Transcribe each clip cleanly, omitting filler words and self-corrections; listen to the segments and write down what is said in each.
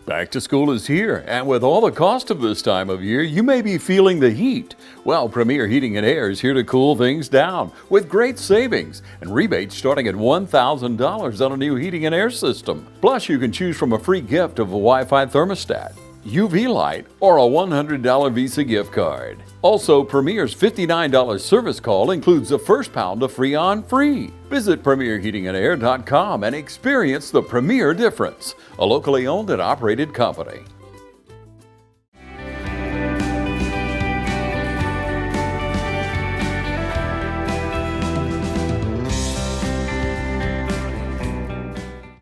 Back to school is here, and with all the cost of this time of year, you may be feeling the heat. Well, Premier Heating and Air is here to cool things down with great savings and rebates starting at $1,000 on a new heating and air system. Plus, you can choose from a free gift of a Wi-Fi thermostat, UV light, or a $100 Visa gift card. Also, Premier's $59 service call includes the first pound of Freon free. Visit PremierHeatingandAir.com and experience the Premier difference, a locally owned and operated company.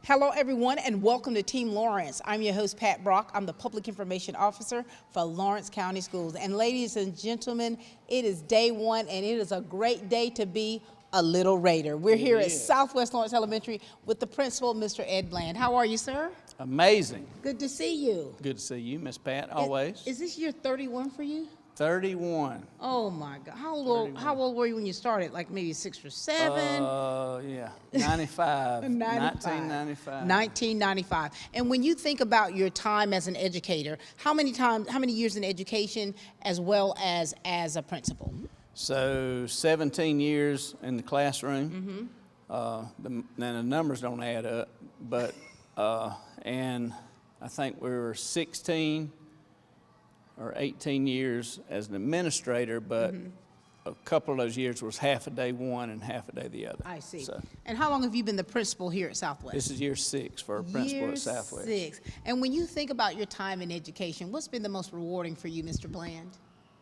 Hello, everyone, and welcome to Team Lawrence. I'm your host, Pat Brock. I'm the Public Information Officer for Lawrence County Schools. And ladies and gentlemen, it is day one, and it is a great day to be a little Raider. We're here at Southwest Lawrence Elementary with the principal, Mr. Ed Bland. How are you, sir? Amazing. Good to see you. Good to see you, Miss Pat, always. Is this year 31 for you? 31. Oh my God! How old were you when you started? Like maybe 6 or 7? Yeah, 95. 1995. 1995. And when you think about your time as an educator, how many years in education as well as a principal? So 17 years in the classroom. Now the numbers don't add up, but and I think we were 16 or 18 years as an administrator, but a couple of those years was half a day one and half a day the other. I see. So, and how long have you been the principal here at Southwest? this is year 6 for a principal at Southwest. Year 6. And when you think about your time in education, what's been the most rewarding for you, Mr. Bland?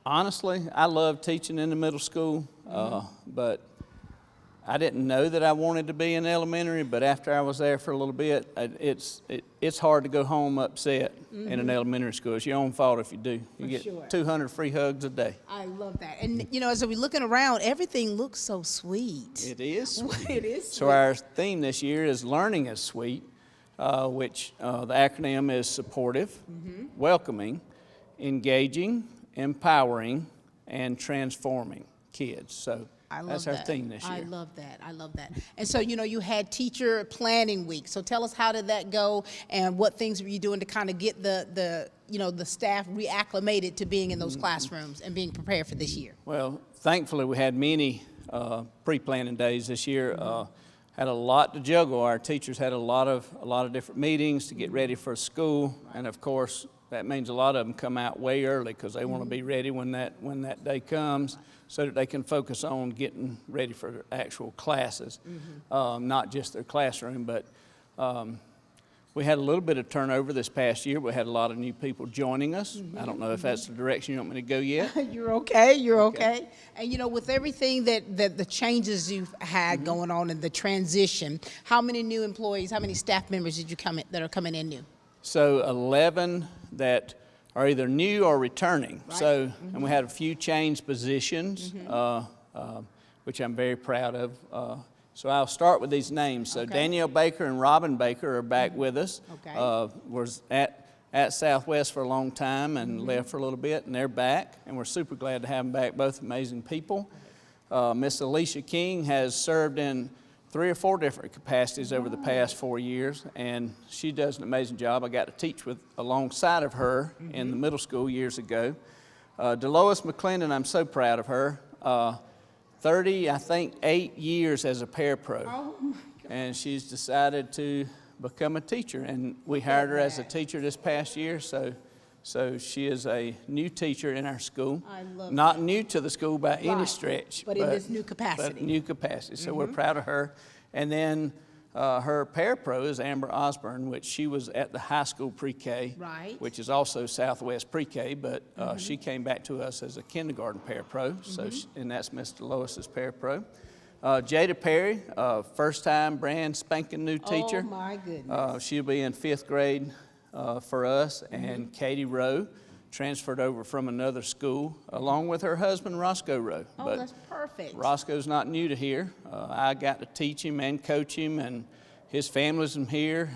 Honestly, I love teaching in the middle school, but I didn't know that I wanted to be in elementary, but after I was there for a little bit, it's hard to go home upset in an elementary school. It's your own fault if you do. You get 200 free hugs a day. I love that. And, you know, as we're looking around, everything looks so sweet. It is sweet. It is sweet. So our theme this year is Learning is Sweet, which the acronym is supportive, welcoming, engaging, empowering, and transforming kids. So that's our theme this year. I love that. I love that. And so, you know, you had teacher planning week. So tell us, how did that go, and what things were you doing to kind of get the staff reacclimated to being in those classrooms and being prepared for this year? Well, thankfully we had many pre-planning days this year. Had a lot to juggle. Our teachers had a lot of different meetings to get ready for school, and of course that means a lot of them come out way early because they want to be ready when that day comes, so that they can focus on getting ready for their actual classes, not just their classroom. But we had a little bit of turnover this past year. We had a lot of new people joining us. I don't know if that's the direction you want me to go yet. You're okay. You're okay. And you know, with everything that the changes you've had going on in the transition, how many new employees, how many staff members did you that are coming in new? So 11 that are either new or returning. Right. So, and we had a few change positions, which I'm very proud of. So I'll start with these names. So Danielle Baker and Robin Baker are back with us. Was at Southwest for a long time and left for a little bit, and they're back, and we're super glad to have them back, both amazing people. Miss Alicia King has served in 3 or 4 different capacities over the past 4 years, and she does an amazing job. I got to teach alongside of her in the middle school years ago. Delois McClendon, I'm so proud of her. 8 years as a parapro. Oh my God. And she's decided to become a teacher, and we hired her as a teacher this past year, so she is a new teacher in our school. I love Not that. new to the school by any stretch. But in this new capacity. But new capacity, so we're proud of her. And then her parapro is Amber Osborne, which she was at the high school pre-K, which is also Southwest pre-K, but she came back to us as a kindergarten parapro, and that's Mr. Lois's parapro. Jada Perry, first-time brand spanking new teacher. Oh my goodness. She'll be in 5th grade for us, and Katie Rowe transferred over from another school, along with her husband, Roscoe Rowe. Oh, that's perfect. Roscoe's not new to here. I got to teach him and coach him, and his family's from here.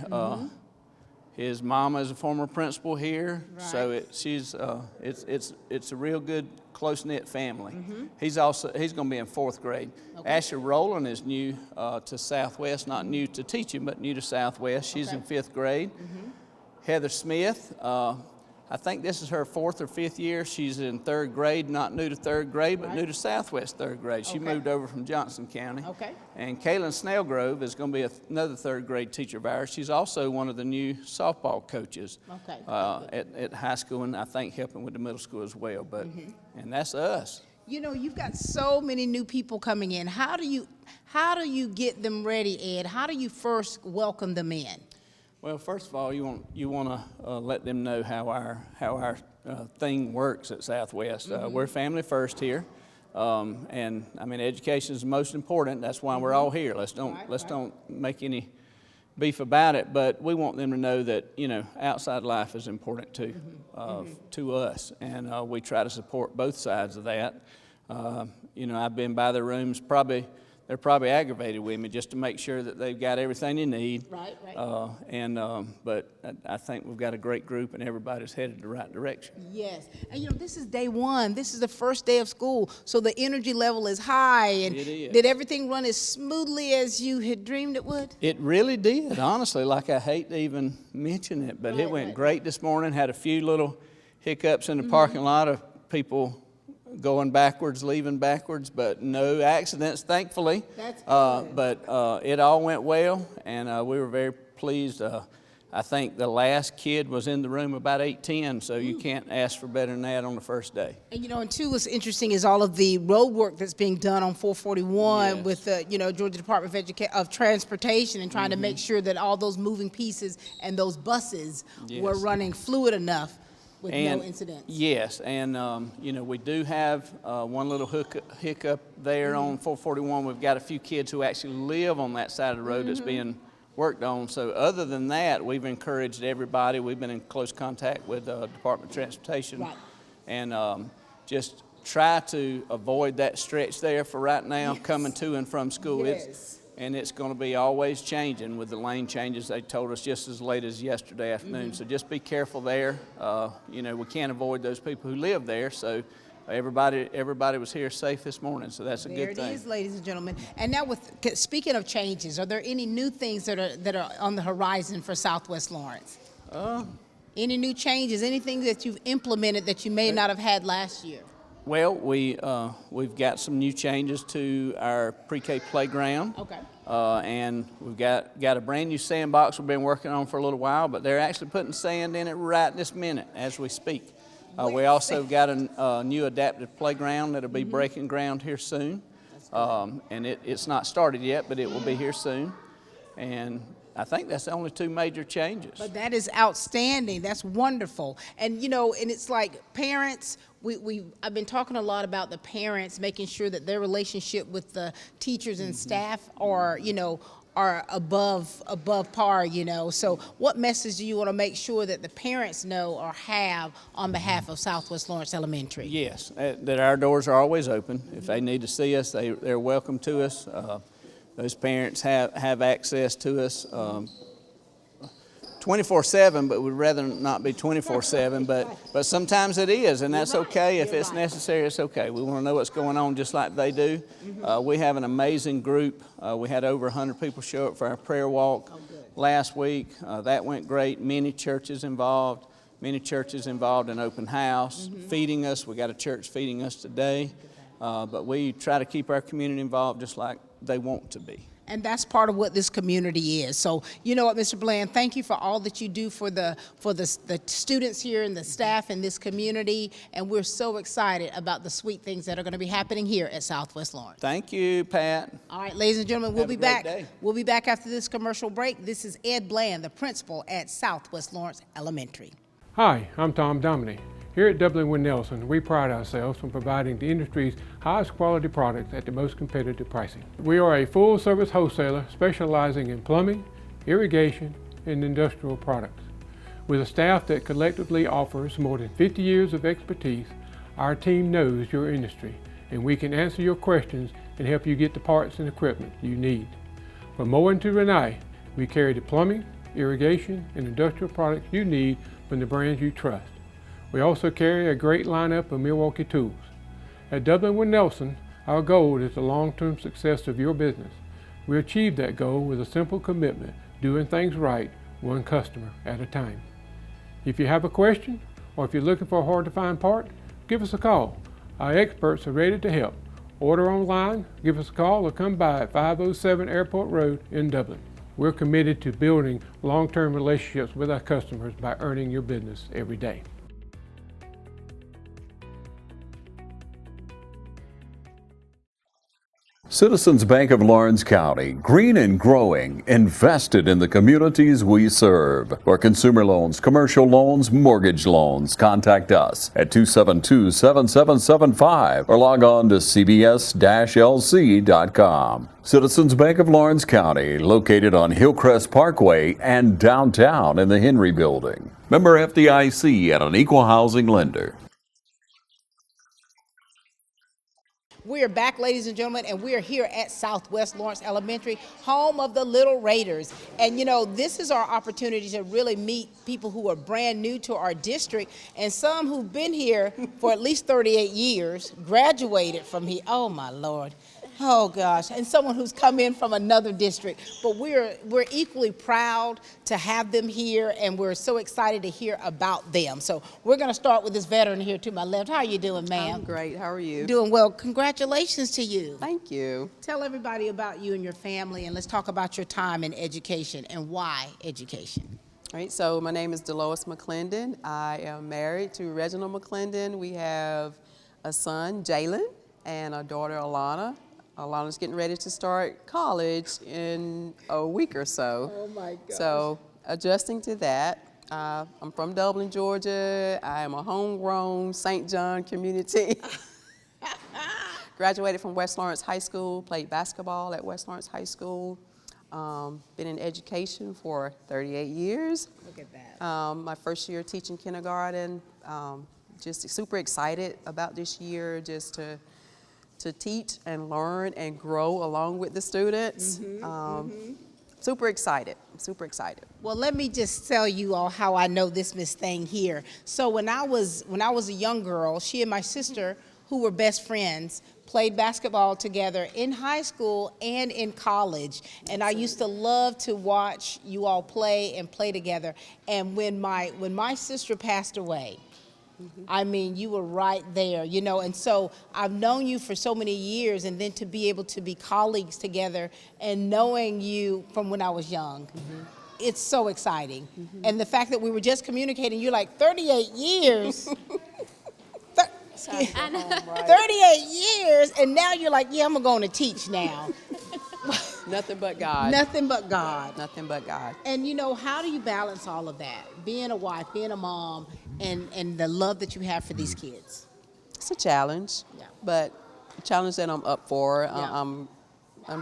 His mama is a former principal here, so it's a real good, close-knit family. He's going to be in 4th grade. Asher Rowland is new to Southwest, not new to teaching, but new to Southwest. She's in 5th grade. Heather Smith. I think this is her 4th or 5th year. She's in 3rd grade, not new to 3rd grade, but new to Southwest 3rd grade. She moved over from Johnson County. Okay. And Kaylin Snellgrove is going to be another 3rd grade teacher of ours. She's also one of the new softball coaches at high school, and I think helping with the middle school as well. But and that's us. You know, you've got so many new people coming in. How do you get them ready, Ed? How do you first welcome them in? Well, first of all, you want to let them know how our thing works at Southwest. We're family first here, and I mean education is the most important. That's why we're all here. Let's don't make any beef about it. But we want them to know that outside life is important too to us, and we try to support both sides of that. I've been by the rooms they're probably aggravated with me just to make sure that they've got everything they need. Right. But I think we've got a great group and everybody's headed the right direction. Yes, and this is day one. This is the first day of school, so the energy level is high. And it is. Did everything run as smoothly as you had dreamed it would? It really did, honestly. Like, I hate to even mention it, but it went great this morning. Had a few little hiccups in the parking lot of people going backwards, leaving backwards, but no accidents, thankfully. That's good. But it all went well, and we were very pleased. I think the last kid was in the room about 8:10, so you can't ask for better than that on the first day. And and too, what's interesting is all of the road work that's being done on 441 with the Georgia Department of Transportation, and trying to make sure that all those moving pieces and those buses were running fluid enough with no incidents. Yes, and we do have one little hiccup there on 441. We've got a few kids who actually live on that side of the road that's being worked on. So other than that, we've encouraged everybody. We've been in close contact with the Department of Transportation, and just try to avoid that stretch there for right now, coming to and from school. And it's going to be always changing with the lane changes. They told us just as late as yesterday afternoon. So just be careful there. We can't avoid those people who live there. So everybody was here safe this morning. So that's a good thing. There it is, ladies and gentlemen. And now, speaking of changes, are there any new things that are on the horizon for Southwest Lawrence? Any new changes? Anything that you've implemented that you may not have had last year? Well, we've got some new changes to our pre-K playground. Okay. And we've got a brand new sandbox we've been working on for a little while, but they're actually putting sand in it right this minute as we speak. We also got a new adaptive playground that'll be breaking ground here soon. And it's not started yet, but it will be here soon. And I think that's the only two major changes. But that is outstanding. That's wonderful. And and it's like parents, I've been talking a lot about the parents making sure that their relationship with the teachers and staff are above par, So what message do you want to make sure that the parents know or have on behalf of Southwest Lawrence Elementary? Yes, that our doors are always open. If they need to see us, they're welcome to us. Those parents have access to us 24/7, but we'd rather not be 24/7. But sometimes it is, and that's okay. If it's necessary, it's okay. We want to know what's going on just like they do. We have an amazing group. We had over 100 people show up for our prayer walk last week. That went great. Many churches involved in open house, feeding us. We got a church feeding us today. But we try to keep our community involved just like they want to be. And that's part of what this community is. So, you know what, Mr. Bland, thank you for all that you do for the students here and the staff in this community. And we're so excited about the sweet things that are going to be happening here at Southwest Lawrence. Thank you, Pat. All right, ladies and gentlemen, we'll be back. Day. We'll be back after this commercial break. This is Ed Bland, the principal at Southwest Lawrence Elementary. Hi, I'm Tom Dominy. Here at W. Nelson, we pride ourselves on providing the industry's highest quality products at the most competitive pricing. We are a full-service wholesaler specializing in plumbing, irrigation, and industrial products. With a staff that collectively offers more than 50 years of expertise, our team knows your industry, and we can answer your questions and help you get the parts and equipment you need. From Moen to Renee, we carry the plumbing, irrigation, and industrial products you need from the brands you trust. We also carry a great lineup of Milwaukee tools. At W. Nelson, our goal is the long-term success of your business. We achieve that goal with a simple commitment, doing things right, one customer at a time. If you have a question, or if you're looking for a hard-to-find part, give us a call. Our experts are ready to help. Order online, give us a call, or come by at 507 Airport Road in Dublin. We're committed to building long-term relationships with our customers by earning your business every day. Citizens Bank of Lawrence County, green and growing, invested in the communities we serve. For consumer loans, commercial loans, mortgage loans, contact us at 272-7775 or log on to cbs-lc.com. Citizens Bank of Lawrence County, located on Hillcrest Parkway and downtown in the Henry Building. Member FDIC and an equal housing lender. We are back, ladies and gentlemen, and we are here at Southwest Lawrence Elementary, home of the Little Raiders. And you know, this is our opportunity to really meet people who are brand new to our district, and some who've been here for at least 38 years, graduated from here. Oh my Lord. Oh gosh, and someone who's come in from another district. But we're equally proud to have them here, and we're so excited to hear about them. So we're gonna start with this veteran here to my left. How are you doing, ma'am? I'm great, how are you? Doing well. Congratulations to you. Thank you. Tell everybody about you and your family, and let's talk about your time in education and why education. All right, so my name is Delois McClendon. I am married to Reginald McClendon. We have a son, Jalen, and a daughter, Alana. Alana's getting ready to start college in a week or so. Oh my gosh. So adjusting to that. I'm from Dublin, Georgia. I am a homegrown St. John community. Graduated from West Lawrence High School, played basketball at West Lawrence High School. Been in education for 38 years. Look at that. My first year teaching kindergarten. Just super excited about this year, just to teach and learn and grow along with the students. Super excited, super excited. Well, let me just tell you all how I know this Miss Thing here. So when I was a young girl, she and my sister, who were best friends, played basketball together in high school and in college. And I used to love to watch you all play and play together. And when my sister passed away, I mean, you were right there, you know, and so I've known you for so many years, and then to be able to be colleagues together and knowing you from when I was young, it's so exciting. And the fact that we were just communicating, you're like 38 years. 38 years, and now you're like, yeah, I'm going to teach now. Nothing but God. Nothing but God. Nothing but God. And you know, how do you balance all of that? Being a wife, being a mom, and the love that you have for these kids? It's a challenge, but a challenge that I'm up for. I'm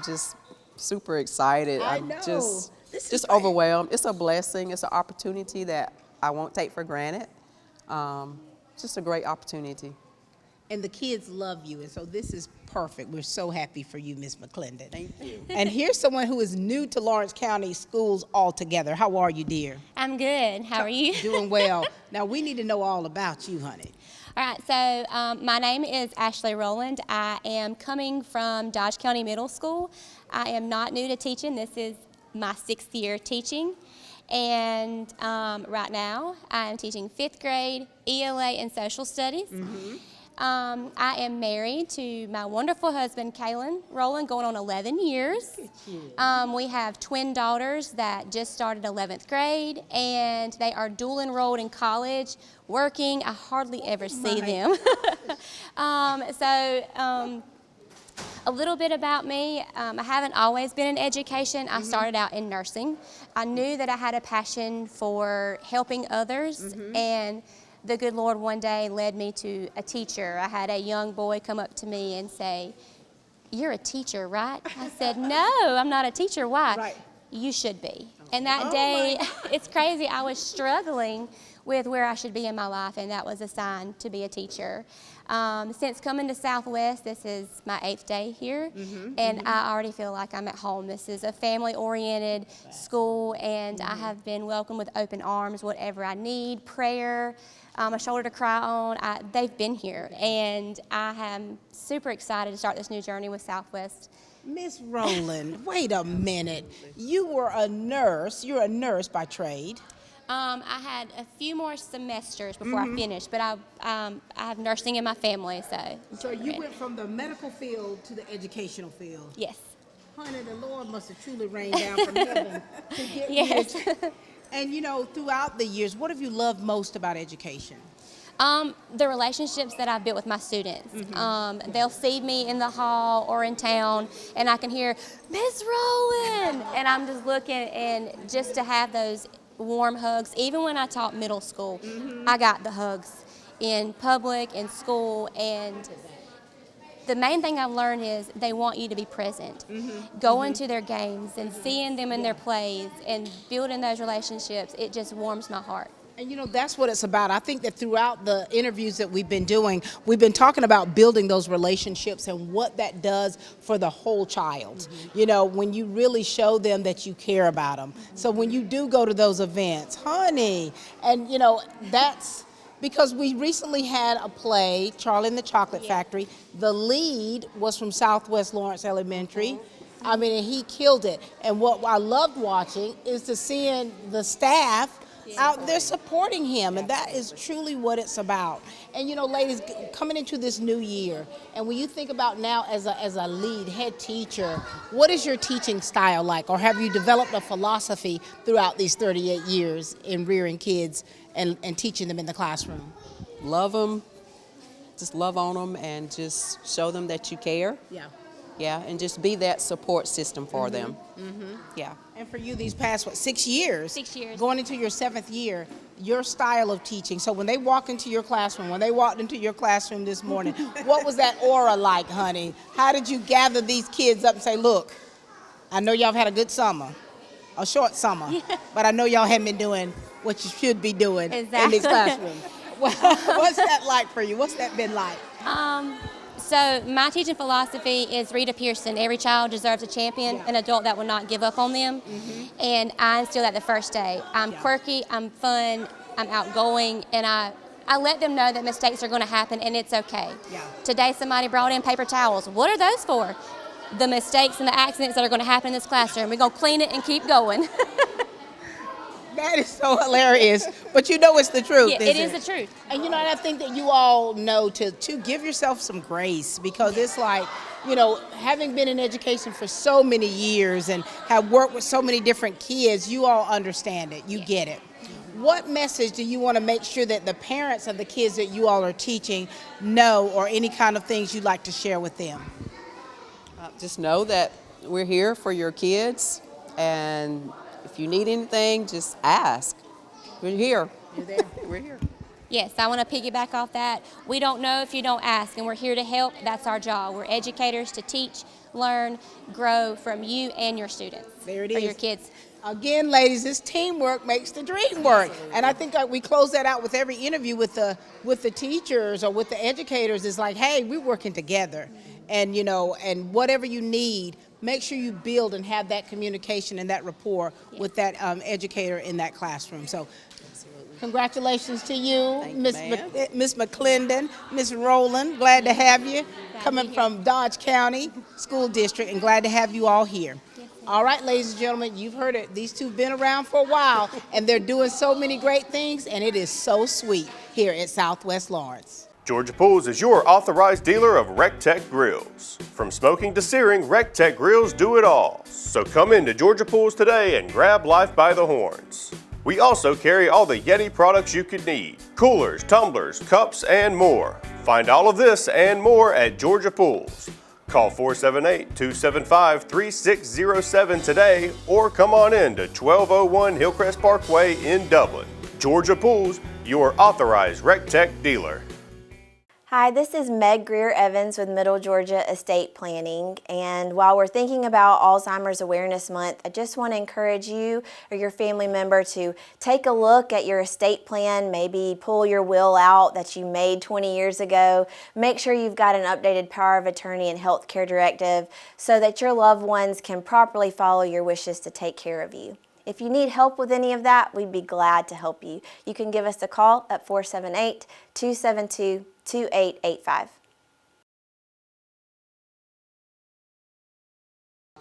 just super excited. I I'm know. just This is overwhelmed. It's a blessing. It's an opportunity that I won't take for granted. Just a great opportunity. And the kids love you, and so this is perfect. We're so happy for you, Ms. McClendon. Thank you. And here's someone who is new to Lawrence County schools altogether. How are you, dear? I'm good. How are you? Doing well. Now, we need to know all about you, honey. All right, so my name is Ashley Rowland. I am coming from Dodge County Middle School. I am not new to teaching. This is my 6th year teaching. And right now, I am teaching 5th grade, ELA, and social studies. I am married to my wonderful husband, Kaylin Rowland, going on 11 years. We have twin daughters that just started 11th grade, and they are dual enrolled in college, working. I hardly ever see them. A little bit about me. I haven't always been in education. I started out in nursing. I knew that I had a passion for helping others, and the good Lord one day led me to a teacher. I had a young boy come up to me and say, "You're a teacher, right?" I said, "No, I'm not a teacher. Why?" Right. "You should be." And that day, it's crazy, I was struggling with where I should be in my life, and that was a sign to be a teacher. Since coming to Southwest, this is my 8th day here, and I already feel like I'm at home. This is a family-oriented school, and I have been welcomed with open arms, whatever I need, prayer, a shoulder to cry on. They've been here, and I am super excited to start this new journey with Southwest. Miss Rowland, wait a minute. You were a nurse. You're a nurse by trade. I had a few more semesters before I finished, but I have nursing in my family, so. So you went from the medical field to the educational field. Yes. Honey, the Lord must have truly rained down from heaven to get Yes. you. And you know, throughout the years, what have you loved most about education? The relationships that I've built with my students. They'll see me in the hall or in town, and I can hear, Miss Rowland, and I'm just looking, and just to have those warm hugs. Even when I taught middle school, I got the hugs in public, in school, and the main thing I've learned is they want you to be present. Going to their games and seeing them in their plays and building those relationships, it just warms my heart. And you know, that's what it's about. I think that throughout the interviews that we've been doing, we've been talking about building those relationships and what that does for the whole child. You know, when you really show them that you care about them. So when you do go to those events, honey, and you know, that's because we recently had a play, Charlie and the Chocolate Factory. The lead was from Southwest Lawrence Elementary. I mean, and he killed it. And what I loved watching is to seeing the staff out there supporting him, and that is truly what it's about. And you know, ladies, coming into this new year, and when you think about now as a lead head teacher, what is your teaching style like, or have you developed a philosophy throughout these 38 years in rearing kids and teaching them in the classroom? Love them, just love on them, and just show them that you care. Yeah, and just be that support system for them. Yeah. And for you, these past, 6 years? 6 years. Going into your 7th year, your style of teaching. So when they walk into your classroom, when they walked into your classroom this morning, what was that aura like, honey? How did you gather these kids up and say, look, I know y'all have had a good summer, a short summer, but I know y'all haven't been doing what you should be doing in these classrooms. What's that like for you? What's that been like? So my teaching philosophy is Rita Pearson, every child deserves a champion, an adult that will not give up on them. And I instill that the first day. I'm quirky, I'm fun, I'm outgoing, and I let them know that mistakes are going to happen and it's okay. Today somebody brought in paper towels. What are those for? The mistakes and the accidents that are going to happen in this classroom. We're going to clean it and keep going. That is so hilarious, but you know it's the truth. Yeah, it is the truth. And you know, and I think that you all know to give yourself some grace, because it's like, you know, having been in education for so many years and have worked with so many different kids, you all understand it, you get it. What message do you want to make sure that the parents of the kids that you all are teaching know, or any kind of things you'd like to share with them? Just know that we're here for your kids, and if you need anything, just ask. We're here. You're there. We're here. Yes, I want to piggyback off that. We don't know if you don't ask, and we're here to help. That's our job. We're educators to teach, learn, grow from you and your students. There it or is. your kids. Again, ladies, this teamwork makes the dream work. And I think we close that out with every interview with the teachers or with the educators. Is like, hey, we're working together. And, you know, and whatever you need, make sure you build and have that communication and that rapport with that educator in that classroom. So congratulations to you, Miss McClendon, Miss Rowland. Glad to have you coming from Dodge County School District, and glad to have you all here. All right, ladies and gentlemen, you've heard it. These two have been around for a while, and they're doing so many great things, and it is so sweet here at Southwest Lawrence. Georgia Pools is your authorized dealer of RecTech grills. From smoking to searing, RecTech grills do it all. So come into Georgia Pools today and grab life by the horns. We also carry all the Yeti products you could need: coolers, tumblers, cups, and more. Find all of this and more at Georgia Pools. Call 478-275-3607 today, or come on in to 1201 Hillcrest Parkway in Dublin. Georgia Pools, your authorized RecTech dealer. Hi, this is Meg Greer-Evans with Middle Georgia Estate Planning, and while we're thinking about Alzheimer's Awareness Month, I just want to encourage you or your family member to take a look at your estate plan, maybe pull your will out that you made 20 years ago. Make sure you've got an updated power of attorney and healthcare directive so that your loved ones can properly follow your wishes to take care of you. If you need help with any of that, we'd be glad to help you. You can give us a call at 478-272-2885.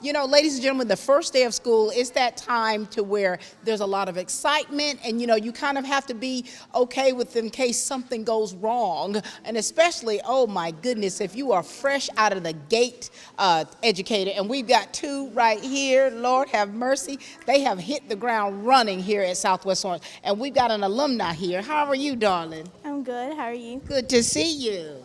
You know, ladies and gentlemen, the first day of school is that time to where there's a lot of excitement, and you know, you kind of have to be okay with in case something goes wrong. And especially, oh my goodness, if you are fresh out of the gate educator, and we've got two right here, Lord have mercy, they have hit the ground running here at Southwest Orange. And we've got an alumni here. How are you, darling? I'm good. How are you? Good to see you.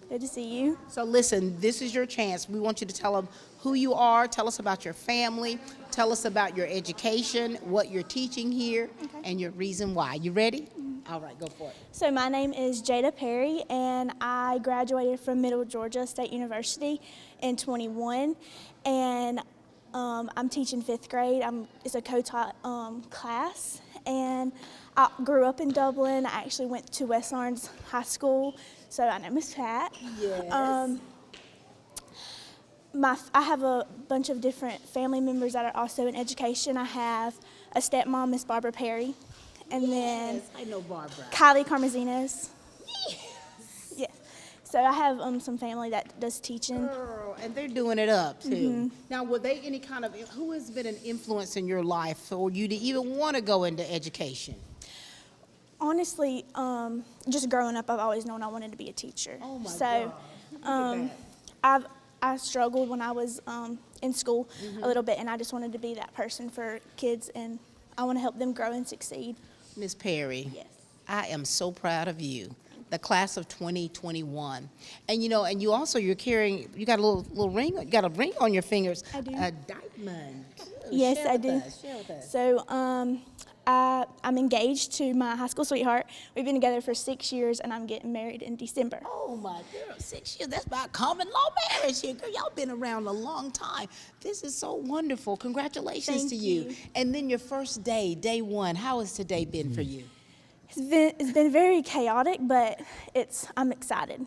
Good to see you. So listen, this is your chance. We want you to tell them who you are, tell us about your family, tell us about your education, what you're teaching here, and your reason why. You ready? All right, go for it. So my name is Jada Perry, and I graduated from Middle Georgia State University in 21, and I'm teaching 5th grade. It's a co-taught class, and I grew up in Dublin. I actually went to West Orange High School, so I know Miss Pat. Yes. I have a bunch of different family members that are also in education. I have a stepmom, Miss Barbara Perry, and then I know Barbara. Kylie Carmazinas. Yes. So I have some family that does teaching. Girl, and they're doing it up too. Now, were they any kind of, who has been an influence in your life for you to even want to go into education? Honestly, just growing up, I've always known I wanted to be a teacher. Oh my so, I struggled when I was in school a little bit, and I just wanted to be that person for kids, and I want to help them grow and succeed. Miss Perry, Yes. I am so proud of you. The class of 2021, and you know, and you also you're carrying, you got a little ring, you got a ring on your fingers. I do. A diamond. Yes, Share I with do. us, share with us. So, I'm engaged to my high school sweetheart. We've been together for 6 years, and I'm getting married in December. Oh my girl, 6 years, that's about common law marriage here. Girl, y'all been around a long time. This is so wonderful. Congratulations Thank to you. you. And then your first day, day one, how has today been for you? It's been very chaotic, but I'm excited.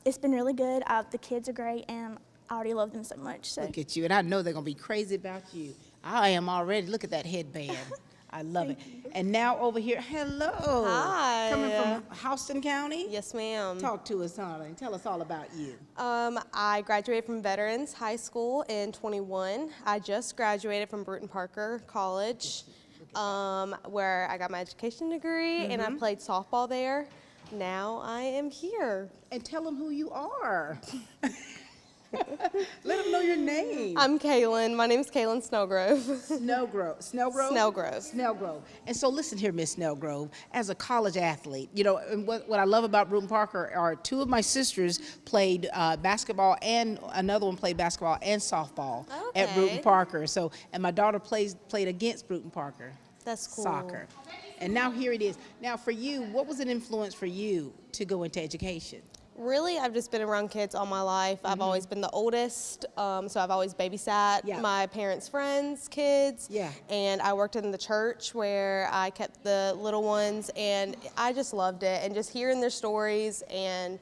It's been really good. The kids are great, and I already love them so much. So Look at you, and I know they're gonna be crazy about you. I am already. Look at that headband. I love it. And now over here, hello. Hi. Coming from Houston County? Yes, ma'am. Talk to us, darling. Tell us all about you. I graduated from Veterans High School in 21. I just graduated from Bruton Parker College, where I got my education degree, and I played softball there. Now I am here. And tell them who you are. Let them know your name. I'm Kaylin. My name is Kaylin Snellgrove. Snellgrove. Snellgrove? Snellgrove. Snellgrove. And so listen here, Miss Snellgrove, as a college athlete, you know, and what I love about Bruton Parker are two of my sisters played basketball, and another one played basketball and softball at Bruton Okay. Parker. So, and my daughter played against Bruton Parker. That's cool. Soccer. And now here it is. Now for you, what was an influence for you to go into education? Really, I've just been around kids all my life. I've always been the oldest, so I've always babysat my parents' friends' kids. Yeah. And I worked in the church where I kept the little ones, and I just loved it. And just hearing their stories, and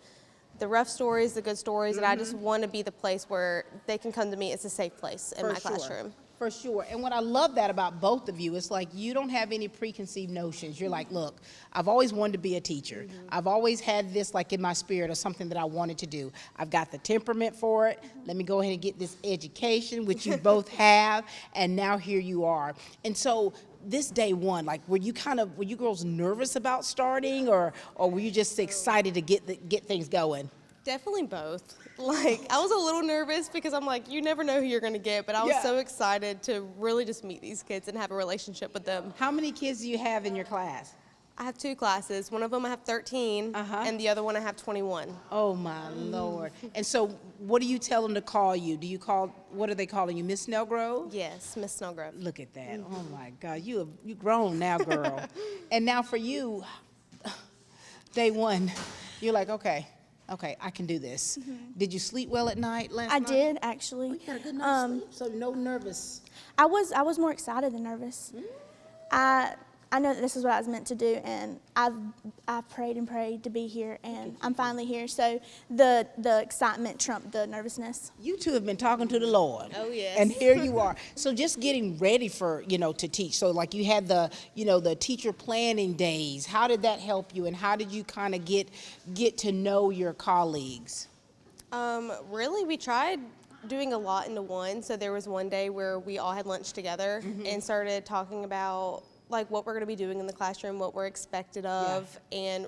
the rough stories, the good stories, and I just want to be the place where they can come to me. It's a safe place in my classroom. For sure. And what I love that about both of you, it's like you don't have any preconceived notions. You're like, look, I've always wanted to be a teacher. I've always had this like in my spirit of something that I wanted to do. I've got the temperament for it. Let me go ahead and get this education, which you both have, and now here you are. And so this day one, like were you girls nervous about starting, or were you just excited to get things going? Definitely both. Like, I was a little nervous because I'm like, you never know who you're going to get, but I was so excited to really just meet these kids and have a relationship with them. How many kids do you have in your class? I have 2 classes. One of them I have 13, and the other one I have 21. Oh my Lord. And so what do you tell them to call you? What are they calling you, Miss Snellgrove? Yes, Miss Snellgrove. Look at that. Oh my God, you grown now, girl. And now for you, day one, you're like, okay, I can do this. Did you sleep well at night last night? I did, actually. You had a good night's sleep, so no nervous. I was more excited than nervous. I know that this is what I was meant to do, and I've prayed and prayed to be here, and I'm finally here. So the excitement trumped the nervousness. You two have been talking to the Lord. Oh, yes. And here you are. So just getting ready for, to teach. So like you had the teacher planning days. How did that help you, and how did you kind of get to know your colleagues? Really, we tried doing a lot into one. So there was one day where we all had lunch together and started talking about like what we're going to be doing in the classroom, what we're expected of, and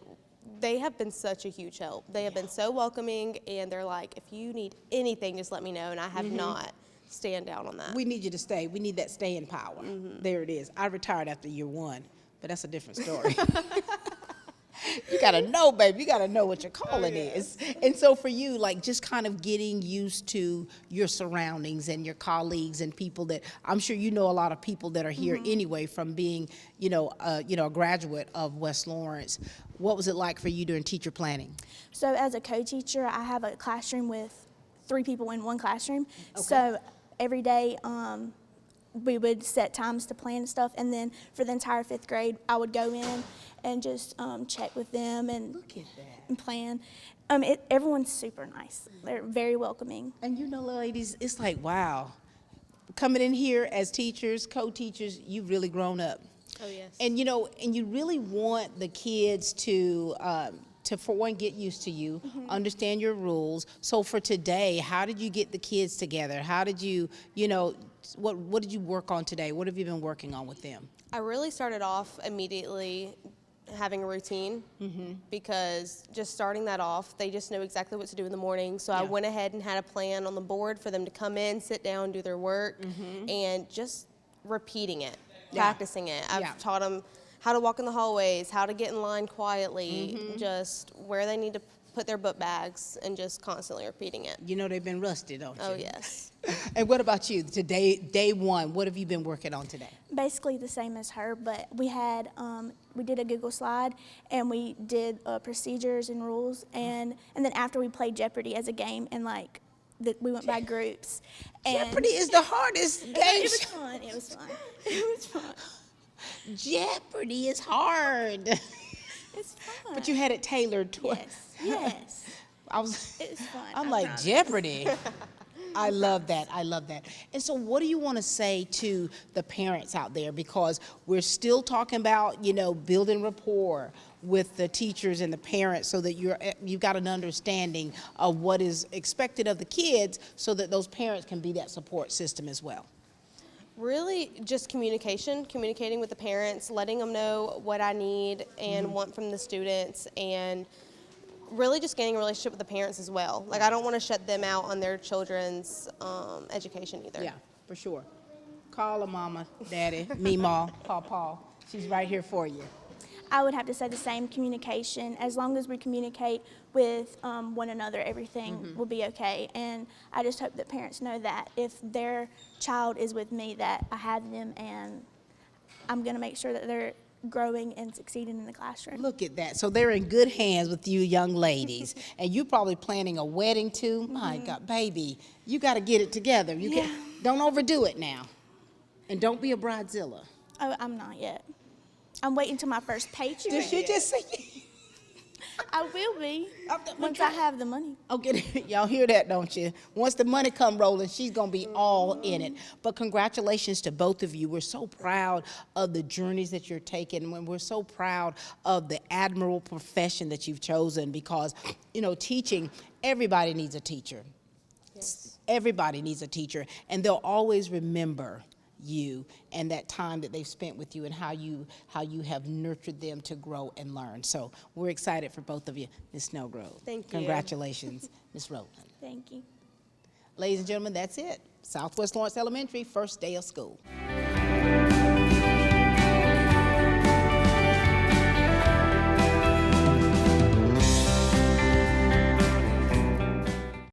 they have been such a huge help. They have been so welcoming, and they're like, if you need anything, just let me know, and I have not stand down on that. We need you to stay. We need that staying power. There it is. I retired after year 1, but that's a different story. You gotta know, baby. You gotta know what your calling is. And so for you, like just kind of getting used to your surroundings and your colleagues and people that I'm sure you know a lot of people that are here anyway from being, a graduate of West Lawrence. What was it like for you during teacher planning? So as a co-teacher, I have a classroom with 3 people in one classroom. So every day we would set times to plan stuff, and then for the entire 5th grade, I would go in and just check with them and, and plan. Everyone's super nice. They're very welcoming. And ladies, it's like, wow. Coming in here as teachers, co-teachers, you've really grown up. Oh, yes. And and you really want the kids to for one, get used to you, understand your rules. So for today, how did you get the kids together? How did you, what did you work on today? What have you been working on with them? I really started off immediately having a routine because just starting that off, they just know exactly what to do in the morning. So I went ahead and had a plan on the board for them to come in, sit down, do their work, and just repeating it, practicing it. I've taught them how to walk in the hallways, how to get in line quietly, just where they need to put their book bags, and just constantly repeating it. They've been rusty, don't you? Oh, yes. And what about you? Today, day 1, what have you been working on today? Basically the same as her, but we had we did a Google slide, and we did procedures and rules, and then after we played Jeopardy as a game, and we went by groups. And Jeopardy is the hardest game. It was fun. It was fun. It was fun. Jeopardy is hard. It's fun. But you had it tailored to Yes. It's fun. I'm like, Jeopardy. I love that. I love that. And so what do you want to say to the parents out there? Because we're still talking about, building rapport with the teachers and the parents so that you've got an understanding of what is expected of the kids so that those parents can be that support system as well. Really just communicating with the parents, letting them know what I need and want from the students, and really just getting a relationship with the parents as well. Like, I don't want to shut them out on their children's education either. Yeah, for sure. Call her mama, daddy, Meemaw, Paw. She's right here for you. I would have to say the same communication. As long as we communicate with one another, everything will be okay. And I just hope that parents know that if their child is with me, that I have them, and I'm going to make sure that they're growing and succeeding in the classroom. Look at that. So they're in good hands with you young ladies. And you're probably planning a wedding too. My God, baby, you got to get it together. Don't overdo it now. And don't be a bridezilla. Oh, I'm not yet. I'm waiting till my first paycheck. Did she just say? I will be once I have the money. Okay, y'all hear that, don't you? Once the money come rolling, she's going to be all in it. But congratulations to both of you. We're so proud of the journeys that you're taking. And we're so proud of the admirable profession that you've chosen because, teaching, everybody needs a teacher. Yes. Everybody needs a teacher. And they'll always remember you and that time that they've spent with you and how you have nurtured them to grow and learn. So we're excited for both of you. Ms. Snowgrove. Thank you. Congratulations, Ms. Rowland. Thank you. Ladies and gentlemen, that's it. Southwest Lawrence Elementary, first day of school.